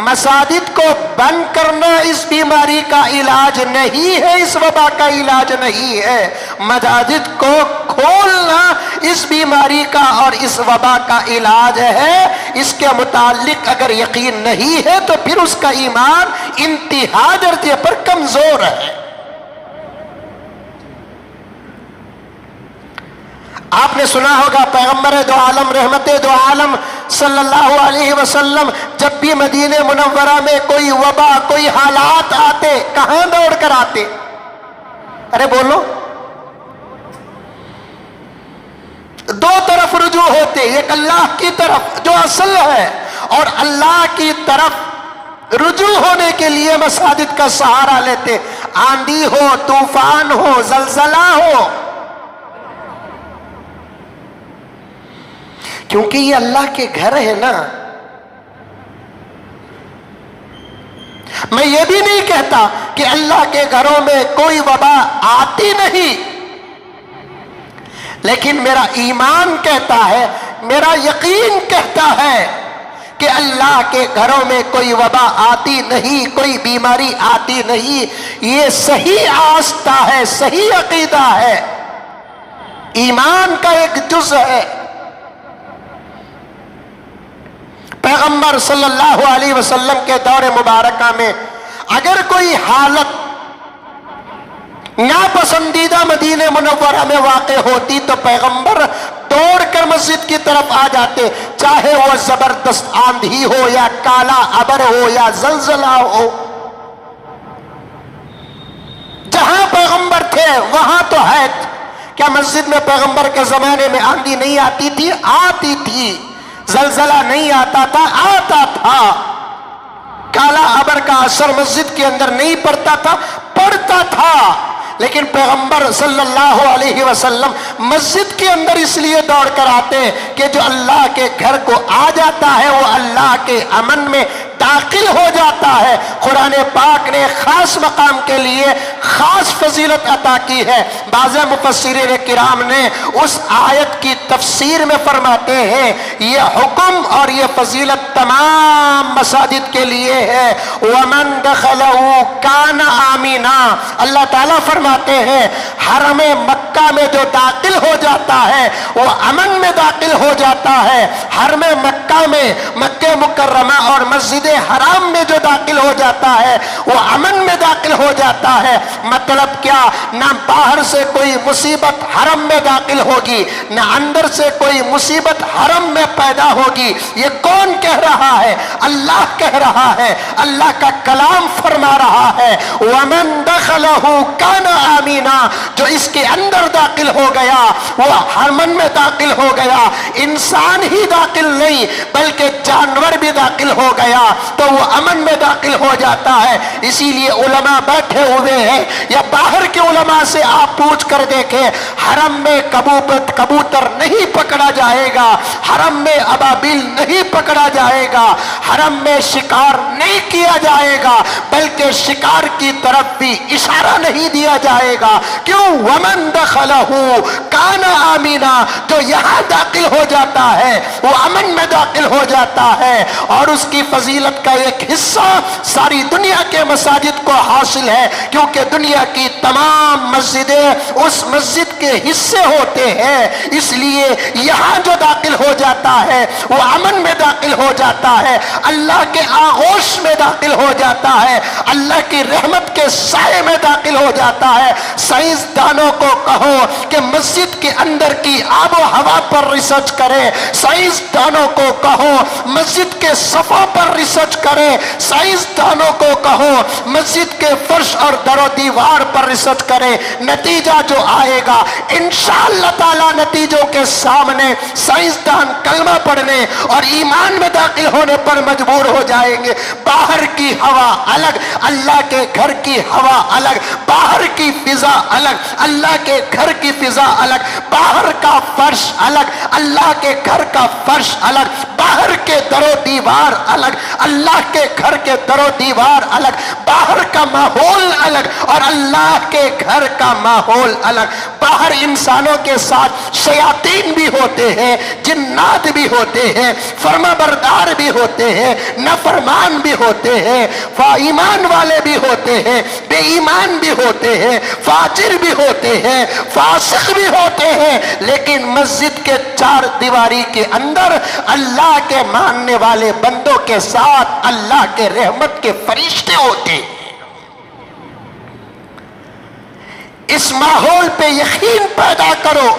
مساجد کو بند کرنا اس بیماری کا علاج نہیں ہے، اس وبا کا علاج نہیں ہے۔ مساجد کو کھولنا اس بیماری کا اور اس وبا کا علاج ہے۔ اس کے متعلق اگر یقین نہیں ہے تو پھر اس کا ایمان انتہا درجے پر کمزور ہے۔ آپ نے سنا ہوگا پیغمبر دو عالم رحمت دو عالم صلی اللہ علیہ وسلم جب بھی مدینہ منورہ میں کوئی وبا کوئی حالات آتے کہاں دوڑ کر آتے؟ ارے بولو، دو طرف رجوع ہوتے، ایک اللہ کی طرف جو اصل ہے، اور اللہ کی طرف رجوع ہونے کے لیے مساجد کا سہارا لیتے۔ آندھی ہو، طوفان ہو، زلزلہ ہو، کیونکہ یہ اللہ کے گھر ہے نا۔ میں یہ بھی نہیں کہتا کہ اللہ کے گھروں میں کوئی وبا آتی نہیں، لیکن میرا ایمان کہتا ہے، میرا یقین کہتا ہے کہ اللہ کے گھروں میں کوئی وبا آتی نہیں، کوئی بیماری آتی نہیں۔ یہ صحیح آستہ ہے، صحیح عقیدہ ہے، ایمان کا ایک جز ہے۔ پیغمبر صلی اللہ علیہ وسلم کے دور مبارکہ میں اگر کوئی حالت ناپسندیدہ مدینہ منورہ میں واقع ہوتی تو پیغمبر دوڑ کر مسجد کی طرف آ جاتے، چاہے وہ زبردست آندھی ہو یا کالا ابر ہو یا زلزلہ ہو۔ جہاں پیغمبر تھے وہاں تو ہے۔ کیا مسجد میں پیغمبر کے زمانے میں آندھی نہیں آتی تھی؟ آتی تھی۔ زلزلہ نہیں آتا تھا؟ آتا تھا۔ کالا ابر کا اثر مسجد کے اندر نہیں پڑتا تھا؟ پڑتا تھا۔ لیکن پیغمبر صلی اللہ علیہ وسلم مسجد کے اندر اس لیے دوڑ کر آتے ہیں کہ جو اللہ کے گھر کو آ جاتا ہے وہ اللہ کے امن میں داخل ہو جاتا ہے۔ قرآن پاک نے خاص مقام کے لیے خاص فضیلت عطا کی ہے۔ بعض مفسرین کرام نے اس آیت کی تفسیر میں فرماتے ہیں یہ حکم اور یہ فضیلت تمام مساجد کے لیے ہے۔ وَمَن دَخَلَهُ كَانَ آمِنًا، اللہ تعالیٰ فرماتے ہیں حرم مکہ میں جو داخل ہو جاتا ہے وہ امن میں داخل ہو جاتا ہے۔ حرم مکہ میں، مکہ مکرمہ اور مسجد حرام میں جو داخل ہو جاتا ہے وہ امن میں داخل ہو جاتا ہے۔ مطلب کیا؟ نہ باہر سے کوئی مصیبت حرم میں داخل ہوگی، نہ اندر سے کوئی مصیبت حرم میں پیدا ہوگی۔ یہ کون کہہ رہا ہے؟ اللہ کہہ رہا ہے، اللہ کا کلام فرما رہا ہے وَمَن دَخَلَهُ كَانَ آمِنًا، جو اس کے اندر داخل ہو گیا وہ حرم میں داخل ہو گیا۔ انسان ہی داخل نہیں بلکہ جانور بھی داخل ہو گیا تو وہ امن میں داخل ہو جاتا ہے۔ اسی لیے علماء بیٹھے ہوئے ہیں، یا باہر کے علماء سے آپ پوچھ کر دیکھیں، حرم میں کبوتر نہیں پکڑا جائے گا، حرم میں ابابیل نہیں پکڑا جائے گا، حرم میں شکار نہیں کیا جائے گا، بلکہ شکار کی طرف بھی اشارہ نہیں دیا جائے گا۔ کیوں؟ وَمَن دَخَلَهُ كَانَ آمِنًا، جو یہاں داخل ہو جاتا ہے وہ امن میں داخل ہو جاتا ہے۔ اور اس کی فضیلت کا ایک حصہ ساری دنیا کے مساجد کو حاصل ہے، کیونکہ دنیا کی تمام مسجدیں اس مسجد کے حصے ہوتے ہیں۔ اس لیے یہاں جو داخل ہو جاتا ہے وہ امن میں داخل ہو جاتا ہے، اللہ کے آغوش میں داخل ہو جاتا ہے، اللہ کی رحمت کے سائے میں داخل ہو جاتا ہے۔ سائنسدانوں کو کہو کہ مسجد کے اندر کی آب و ہوا پر ریسرچ کریں، سائنسدانوں کو کہو مسجد کے صفوں پر ریسرچ کریں، سائنسدانوں کو کہو مسجد کے فرش اور در و دیوار پر ریسرچ کریں، نتیجہ جو آئے گا انشاءاللہ تعالی نتیجوں کے سامنے سائنسدان کلمہ پڑھنے اور ایمان میں داخل ہونے پر مجبور ہو جائیں گے۔ باہر کی ہوا الگ، اللہ کے گھر کی ہوا الگ، باہر کی فضا الگ، اللہ کے گھر کی فضا الگ، باہر کا فرش الگ، اللہ کے گھر کا فرش الگ، باہر کے در و دیوار الگ، اللہ کے گھر کے در و دیوار الگ، باہر کا ماحول الگ اور اللہ کے گھر کا ماحول الگ۔ باہر انسانوں کے ساتھ شیاطین بھی ہوتے ہیں، جنات بھی ہوتے ہیں، فرما بردار بھی ہوتے ہیں، نافرمان بھی ہوتے ہیں، ایمان والے بھی ہوتے ہیں، بے ایمان بھی ہوتے ہیں، فاجر بھی ہوتے ہیں، فاسق بھی ہوتے ہیں، لیکن مسجد کے چار دیواری کے اندر اللہ کے ماننے والے بندوں کے ساتھ اللہ کے رحمت کے فرشتے ہوتے ہیں۔ اس ماحول پہ یقین پیدا کرو